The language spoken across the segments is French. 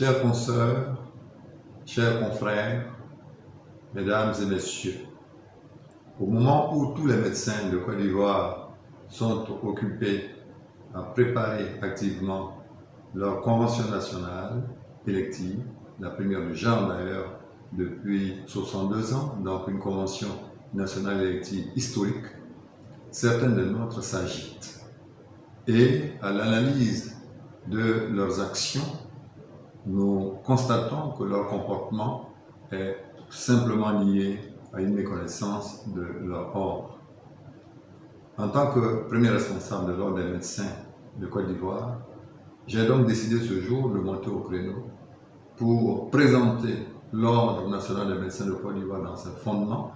Chers consoeurs, chers confrères, mesdames et messieurs, au moment où tous les médecins de Côte d'Ivoire sont occupés à préparer activement leur convention nationale élective, la première du genre d'ailleurs depuis 62 ans, donc une convention nationale élective historique, certains de nôtres s'agitent. Et à l'analyse de leurs actions, nous constatons que leur comportement est simplement lié à une méconnaissance de leur ordre. En tant que premier responsable de l'ordre des médecins de Côte d'Ivoire, j'ai donc décidé ce jour de monter au créneau pour présenter l'ordre national des médecins de Côte d'Ivoire dans ses fondements,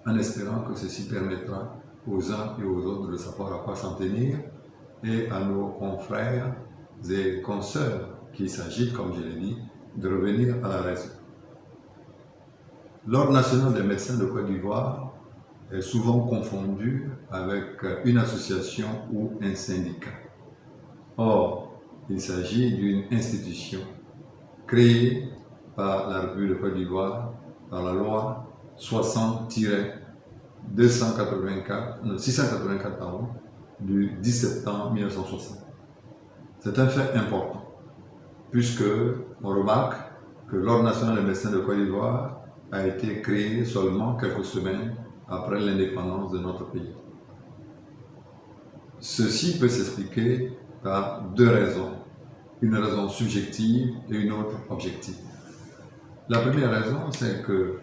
en espérant que ceci permettra aux uns et aux autres de savoir à quoi s'en tenir et à nos confrères et consoeurs qui s'agitent, comme je l'ai dit, de revenir à la raison. L'Ordre national des médecins de Côte d'Ivoire est souvent confondu avec une association ou un syndicat. Or, il s'agit d'une institution créée par la République de Côte d'Ivoire par la loi 60-684 du 10 septembre 1960. C'est un fait important, puisque on remarque que l'Ordre national des médecins de Côte d'Ivoire a été créé seulement quelques semaines après l'indépendance de notre pays. Ceci peut s'expliquer par deux raisons, une raison subjective et une autre objective. La première raison, c'est que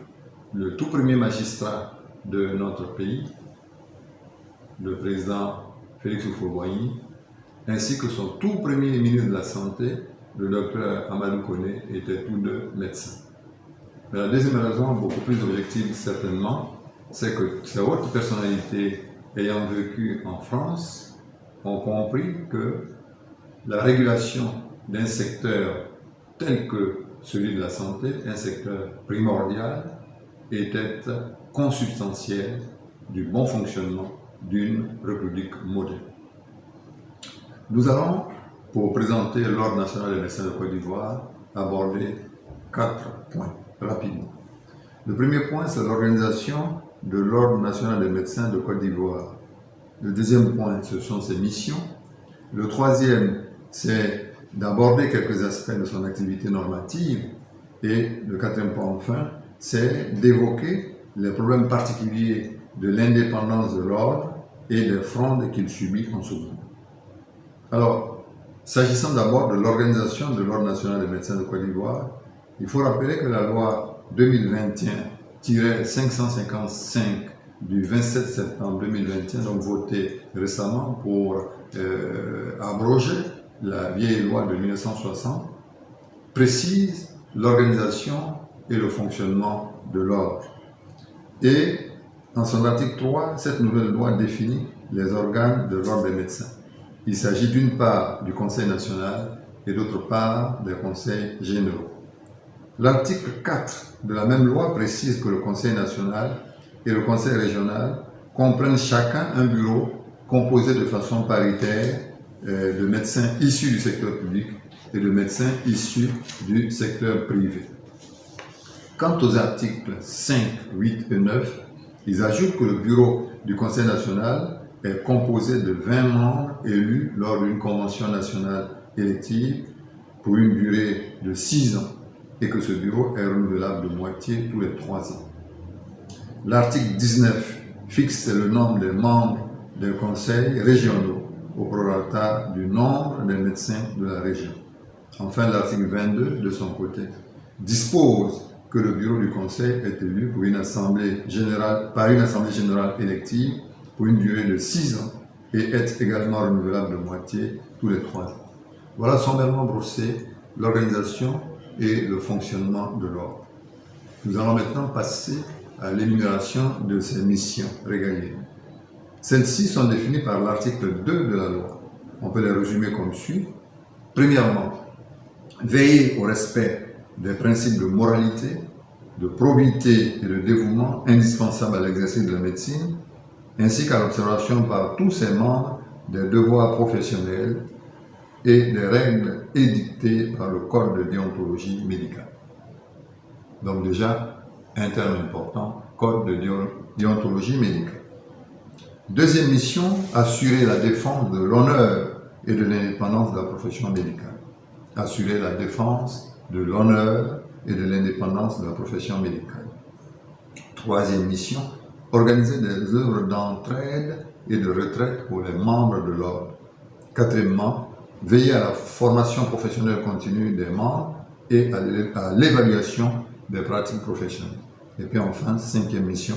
le tout premier magistrat de notre pays, le président Félix Houphouët-Boigny, ainsi que son tout premier ministre de la Santé, le docteur Amadou Koné, étaient tous deux médecins. Mais la deuxième raison, beaucoup plus objective certainement, c'est que ces hautes personnalités ayant vécu en France ont compris que la régulation d'un secteur tel que celui de la santé, un secteur primordial, était consubstantiel du bon fonctionnement d'une république moderne. Nous allons, pour présenter l'Ordre national des médecins de Côte d'Ivoire, aborder 4 points rapidement. Le premier point, c'est l'organisation de l'Ordre national des médecins de Côte d'Ivoire. Le deuxième point, ce sont ses missions. Le troisième, c'est d'aborder quelques aspects de son activité normative. Et le quatrième point, enfin, c'est d'évoquer les problèmes particuliers de l'indépendance de l'ordre et des frondes qu'il subit en ce moment. Alors, s'agissant d'abord de l'organisation de l'Ordre national des médecins de Côte d'Ivoire, il faut rappeler que la loi 2021-555 du 27 septembre 2021, donc votée récemment pour abroger la vieille loi de 1960, précise l'organisation et le fonctionnement de l'ordre. Et en son article 3, cette nouvelle loi définit les organes de l'ordre des médecins. Il s'agit d'une part du Conseil national et d'autre part des conseils généraux. L'article 4 de la même loi précise que le Conseil national et le Conseil régional comprennent chacun un bureau composé de façon paritaire de médecins issus du secteur public et de médecins issus du secteur privé. Quant aux articles 5, 8 et 9, ils ajoutent que le bureau du Conseil national est composé de 20 membres élus lors d'une convention nationale élective pour une durée de 6 ans et que ce bureau est renouvelable de moitié tous les 3 ans. L'article 19 fixe le nombre des membres des conseils régionaux au prorata du nombre des médecins de la région. Enfin, l'article 22, de son côté, dispose que le bureau du conseil est élu pour une assemblée générale, par une assemblée générale élective pour une durée de 6 ans et est également renouvelable de moitié tous les 3 ans. Voilà sommairement brossé l'organisation et le fonctionnement de l'ordre. Nous allons maintenant passer à l'énumération de ses missions régaliennes. Celles-ci sont définies par l'article 2 de la loi. On peut les résumer comme suit. Premièrement, veiller au respect des principes de moralité, de probité et de dévouement indispensables à l'exercice de la médecine, ainsi qu'à l'observation par tous ses membres des devoirs professionnels et des règles édictées par le Code de déontologie médicale. Donc déjà, un terme important, Code de déontologie médicale. Deuxième mission, assurer la défense de l'honneur et de l'indépendance de la profession médicale. Assurer la défense de l'honneur et de l'indépendance de la profession médicale. Troisième mission, organiser des œuvres d'entraide et de retraite pour les membres de l'ordre. Quatrièmement, veiller à la formation professionnelle continue des membres et à l'évaluation des pratiques professionnelles. Et puis enfin, cinquième mission,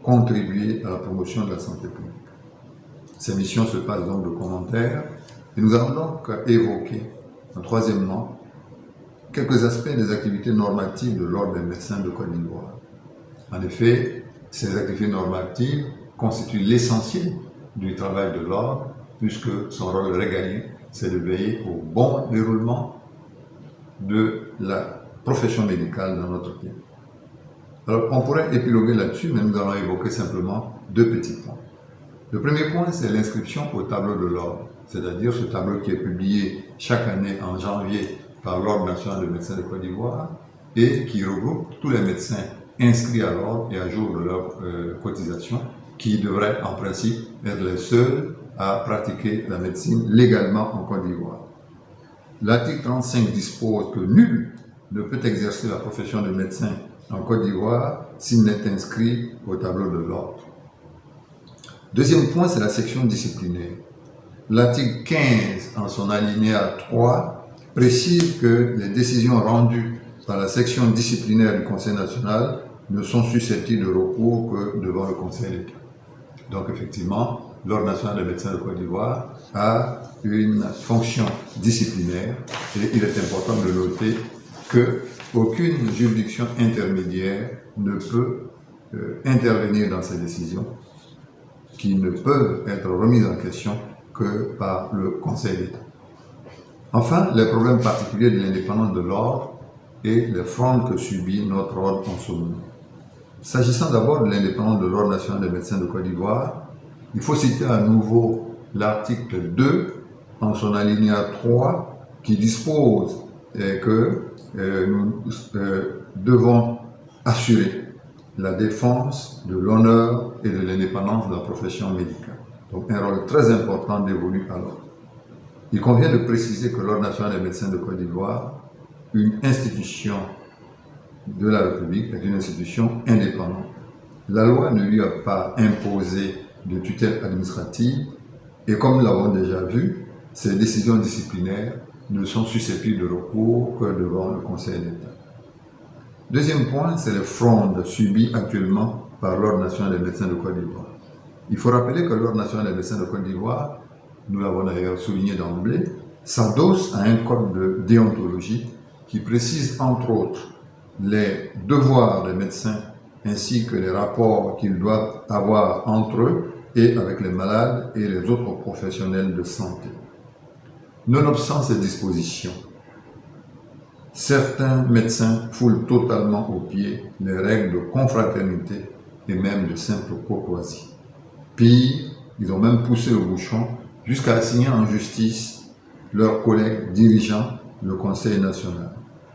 contribuer à la promotion de la santé publique. Ces missions se passent donc de commentaires et nous allons donc évoquer, troisièmement, quelques aspects des activités normatives de l'Ordre des médecins de Côte d'Ivoire. En effet, ces activités normatives constituent l'essentiel du travail de l'Ordre, puisque son rôle régalien, c'est de veiller au bon déroulement de la profession médicale dans notre pays. Alors, on pourrait épiloguer là-dessus, mais nous allons évoquer simplement deux petits points. Le premier point, c'est l'inscription au tableau de l'Ordre, c'est-à-dire ce tableau qui est publié chaque année en janvier par l'Ordre national des médecins de Côte d'Ivoire et qui regroupe tous les médecins inscrits à l'Ordre et à jour de leur cotisation, qui devraient en principe être les seuls à pratiquer la médecine légalement en Côte d'Ivoire. L'article 35 dispose que nul ne peut exercer la profession de médecin en Côte d'Ivoire s'il n'est inscrit au tableau de l'Ordre. Deuxième point, c'est la section disciplinaire. L'article 15, en son alinéa 3, précise que les décisions rendues par la section disciplinaire du Conseil national ne sont susceptibles de recours que devant le Conseil d'État. Donc effectivement, l'Ordre national des médecins de Côte d'Ivoire a une fonction disciplinaire et il est important de noter qu'aucune juridiction intermédiaire ne peut intervenir dans ces décisions qui ne peuvent être remises en question que par le Conseil d'État. Enfin, les problèmes particuliers de l'indépendance de l'ordre et les frondes que subit notre ordre en ce moment. S'agissant d'abord de l'indépendance de l'Ordre national des médecins de Côte d'Ivoire, il faut citer à nouveau l'article 2 en son alinéa 3 qui dispose que nous devons assurer la défense de l'honneur et de l'indépendance de la profession médicale. Donc un rôle très important dévolu à l'ordre. Il convient de préciser que l'Ordre national des médecins de Côte d'Ivoire, une institution de la République, est une institution indépendante. La loi ne lui a pas imposé de tutelle administrative et comme nous l'avons déjà vu, ces décisions disciplinaires ne sont susceptibles de recours que devant le Conseil d'État. Deuxième point, c'est les frondes subies actuellement par l'Ordre national des médecins de Côte d'Ivoire. Il faut rappeler que l'Ordre national des médecins de Côte d'Ivoire, nous l'avons d'ailleurs souligné d'emblée, s'adosse à un code de déontologie qui précise entre autres les devoirs des médecins ainsi que les rapports qu'ils doivent avoir entre eux et avec les malades et les autres professionnels de santé. Nonobstant ces dispositions, certains médecins foulent totalement aux pieds les règles de confraternité et même de simple courtoisie. Pire, ils ont même poussé le bouchon jusqu'à assigner en justice leurs collègues dirigeants le Conseil national.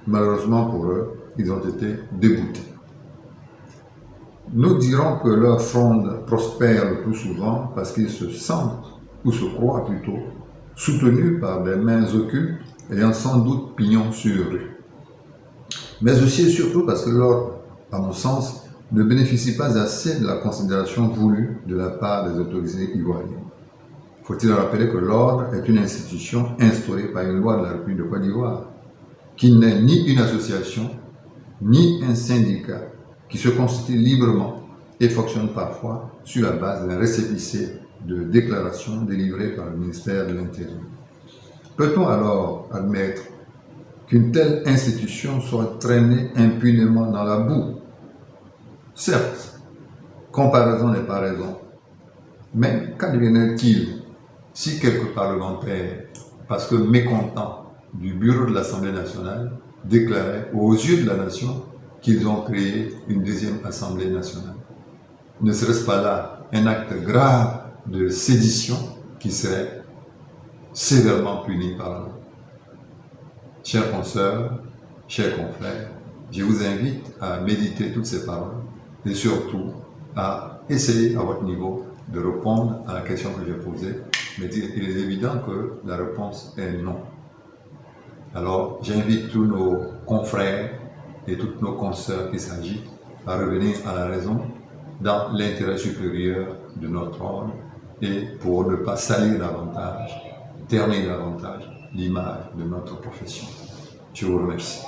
Malheureusement pour eux, ils ont été déboutés. Nous dirons que leur fronde prospère le plus souvent parce qu'ils se sentent, ou se croient plutôt, soutenus par des mains occultes ayant sans doute pignon sur rue. Mais aussi et surtout parce que l'ordre, à mon sens, ne bénéficie pas assez de la considération voulue de la part des autorités ivoiriennes. Faut-il rappeler que l'ordre est une institution instaurée par une loi de la République de Côte d'Ivoire, qui n'est ni une association, ni un syndicat, qui se constitue librement et fonctionne parfois sur la base d'un récépissé de déclaration délivrée par le ministère de l'Intérieur. Peut-on alors admettre qu'une telle institution soit traînée impunément dans la boue? Certes, comparaison n'est pas raison, mais qu'adviendrait-il si quelques parlementaires, parce que mécontents du bureau de l'Assemblée nationale, déclaraient aux yeux de la nation qu'ils ont créé une deuxième Assemblée nationale? Ne serait-ce pas là un acte grave de sédition qui serait sévèrement puni par la loi? Chers consoeurs, chers confrères, je vous invite à méditer toutes ces paroles et surtout à essayer à votre niveau de répondre à la question que j'ai posée. Mais il est évident que la réponse est non. Alors, j'invite tous nos confrères et toutes nos consoeurs qui s'agitent à revenir à la raison dans l'intérêt supérieur de notre ordre et pour ne pas salir davantage, ternir davantage l'image de notre profession. Je vous remercie.